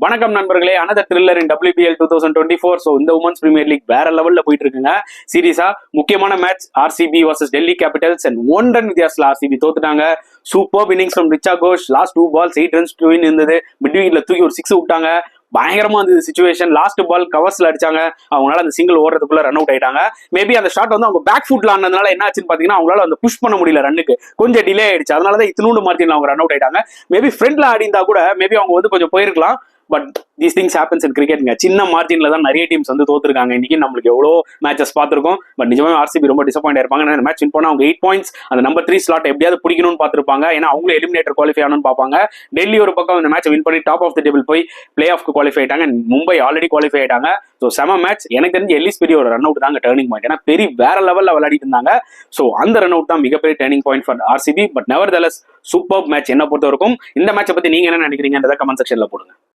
வணக்கம் நண்பர்களே, another thriller in WPL 2024. So இந்த உமன்ஸ் பிரீமியர் லீக் வேற லெவல்ல போயிட்டு இருக்குங்க. சீரியஸா முக்கியமான match RCB versus Delhi capitals and 1 run வித்தியாசத்துல RCB தோத்துட்டாங்க. Super innings from Richa Ghosh. Last 2 balls 8 runs to win இருந்தது. மிட் விக்கெட்ல தூக்கி ஒரு 6 விட்டாங்க. பயங்கரமா இருந்தது சிச்சுவேஷன். லாஸ்ட் பால் கவர்ஸ்ல அடிச்சாங்க. அவங்களால அந்த சிங்கிள் ஓடுறதுக்குள்ள ரன் அவுட் ஆயிட்டாங்க. மேபி அந்த ஷாட் வந்து அவங்க பேக் ஃபுட்ல ஆனதுனால என்ன ஆச்சுன்னு பாத்தீங்கன்னா அவங்களால அந்த புஷ் பண்ண முடியல, ரன்னுக்கு கொஞ்சம் டிலே ஆயிடுச்சு. அதனாலதான் இத்தினூண்டு மார்ஜின்ல அவங்க ரன் அவுட் ஆயிட்டாங்க. மேபி ஃப்ரண்ட்ல ஆடி இருந்தா கூட மேபி அவங்க வந்து கொஞ்சம் போயிருக்கலாம். But these things happens in கிரிக்கெட்ங்க. சின்ன மார்ஜின்ல தான் நிறைய டீம்ஸ் வந்து தோத்துருக்காங்க. இன்னைக்கு நம்மளுக்கு எவ்வளோ மேட்சஸ் பார்த்திருக்கோம். பட் நிஜமே RCB ரொம்ப டிசப்பாயிண்ட் ஆயிருப்பாங்க. இந்த மேட்ச் வின் பண்ணா அவங்க 8 points அந்த நம்பர் 3 ஸ்லாட் எப்படியாவது பிடிக்கணும்னு பார்த்திருப்பாங்க. ஏன்னா அவங்களும் எலிமினேட்டர் குவாலிஃபை ஆகணும்னு பார்ப்பாங்க. டெல்லி ஒரு பக்கம் இந்த மேட்ச் வின் பண்ணி டாப் ஆஃப் த டேபிள் போய் பிளே ஆஃப்க்கு குவாலிஃபை ஆயிட்டாங்க. மும்பை ஆல்ரெடி குவாலிஃபை ஆயிட்டாங்க. ஸோ செம மேட்ச். எனக்கு தெரிஞ்சு எல்லிஸ் பெரிய ஒரு ரன் அவுட் தாங்க டர்னிங் பாயிண்ட். ஏன்னா பெரிய வேற லெவல்ல விளையாடிட்டு இருந்தாங்க. ஸோ அந்த ரன் அவுட் தான் மிகப்பெரிய turning point for RCB. But nevertheless super match என்ன பொறுத்த வரைக்கும். இந்த மேட்சை பத்தி நீங்க என்ன நினைக்கிறீங்கன்றத கமெண்ட் செக்ஷன்ல போடுங்க.